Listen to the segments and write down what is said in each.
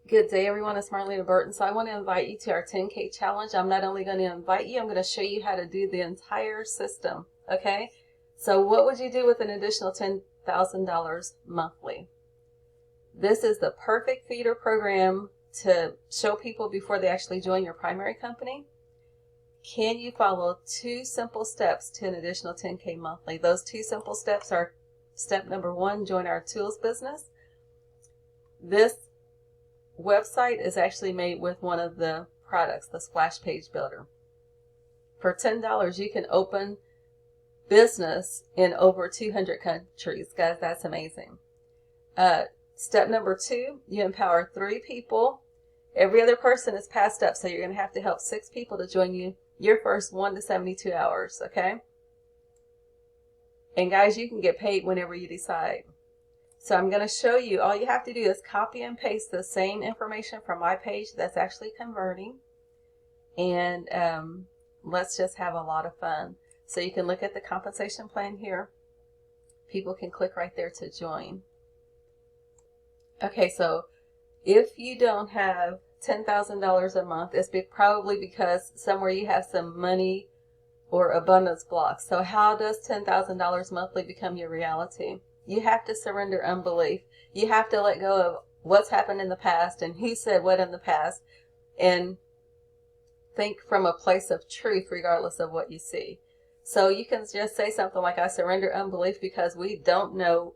Good day, everyone. It's Marlena Burton. So I want to invite you to our 10K challenge. I'm not only going to invite you, I'm going to show you how to do the entire system. Okay? So what would you do with an additional $10,000 monthly? This is the perfect feeder program to show people before they actually join your primary company. Can you follow 2 simple steps to an additional 10K monthly? Those 2 simple steps are step number 1, join our tools business. This website is actually made with one of the products, the Splash Page Builder. For $10, you can open business in over 200 countries. Guys, that's amazing. Step number 2, you empower 3 people. Every other person is passed up, so you're going to have to help 6 people to join you your first 1 to 72 hours, okay? And guys, you can get paid whenever you decide. So I'm going to show you, all you have to do is copy and paste the same information from my page that's actually converting. And let's just have a lot of fun. So you can look at the compensation plan here. People can click right there to join. Okay, so if you don't have $10,000 a month, it's probably because somewhere you have some money or abundance blocks. So how does $10,000 monthly become your reality? You have to surrender unbelief. You have to let go of what's happened in the past and who said what in the past, and think from a place of truth regardless of what you see. So you can just say something like, I surrender unbelief because we don't know,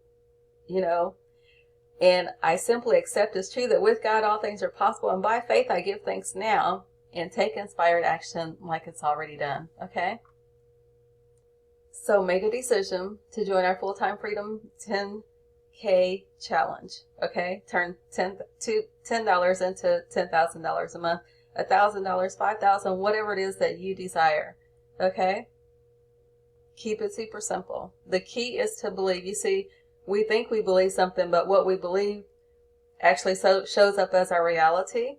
and I simply accept as true that with God all things are possible, and by faith I give thanks now and take inspired action like it's already done. Okay? So make a decision to join our full-time freedom 10K challenge. Okay? Turn $10 into $10,000 a month, $1,000, $5,000, whatever it is that you desire. Okay? Keep it super simple. The key is to believe. You see, we think we believe something, but what we believe actually shows up as our reality.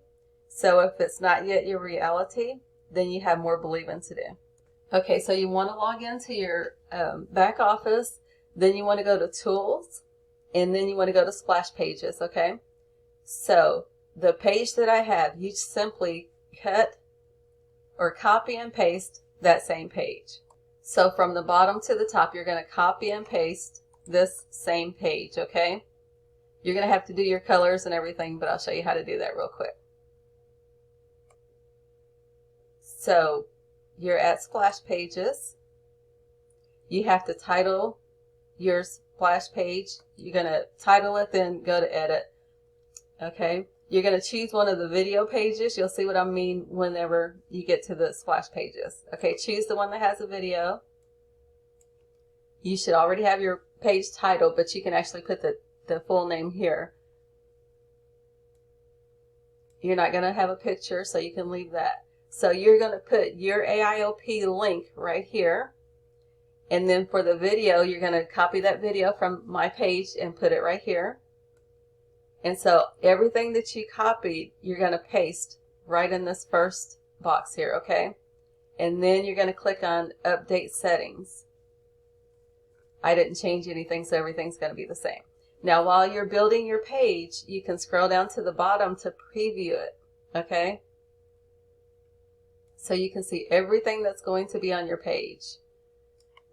So if it's not yet your reality, then you have more believing to do. Okay, so you want to log into your back office, then you want to go to Tools, and then you want to go to Splash Pages, okay? So the page that I have, you simply cut or copy and paste that same page. So from the bottom to the top, you're going to copy and paste this same page, okay? You're going to have to do your colors and everything, but I'll show you how to do that real quick. So you're at Splash Pages. You have to title your splash page. You're going to title it, then go to edit. Okay? You're going to choose one of the video pages. You'll see what I mean whenever you get to the splash pages. Okay, choose the one that has a video. You should already have your page title, but you can actually put the full name here. You're not going to have a picture, so you can leave that. So you're going to put your AIOP link right here. And then for the video, you're going to copy that video from my page and put it right here. And so everything that you copied, you're going to paste right in this first box here, okay? And then you're going to click on Update Settings. I didn't change anything, so everything's going to be the same. Now, while you're building your page, you can scroll down to the bottom to preview it, okay? So you can see everything that's going to be on your page.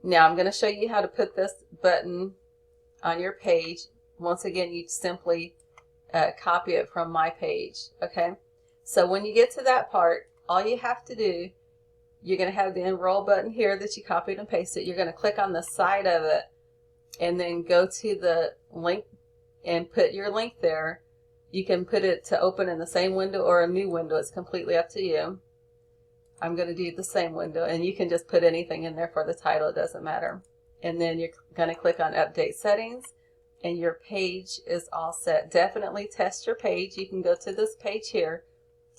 Now, I'm going to show you how to put this button on your page. Once again, you simply copy it from my page, okay? So when you get to that part, all you have to do, you're going to have the enroll button here that you copied and pasted. You're going to click on the side of it and then go to the link and put your link there. You can put it to open in the same window or a new window. It's completely up to you. I'm going to do the same window, and you can just put anything in there for the title. It doesn't matter. And then you're going to click on Update Settings, and your page is all set. Definitely test your page. You can go to this page here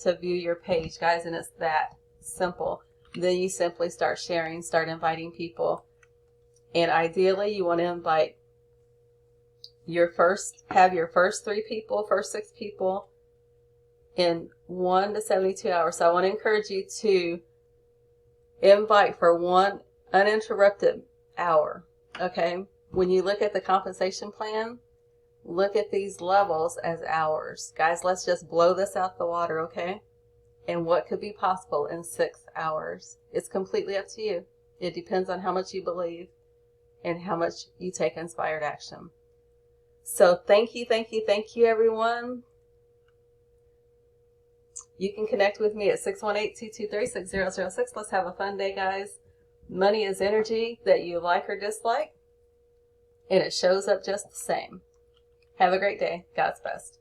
to view your page, guys, and it's that simple. Then you simply start sharing, start inviting people. And ideally, you want to invite have your first 3 people, first 6 people in 1 to 72 hours. So I want to encourage you to invite for 1 uninterrupted hour, okay? When you look at the compensation plan, look at these levels as hours. Guys, let's just blow this out the water, okay? And what could be possible in 6 hours? It's completely up to you. It depends on how much you believe and how much you take inspired action. So thank you, everyone. You can connect with me at 618-223-6006. Let's have a fun day, guys. Money is energy that you like or dislike, and it shows up just the same. Have a great day. God's best.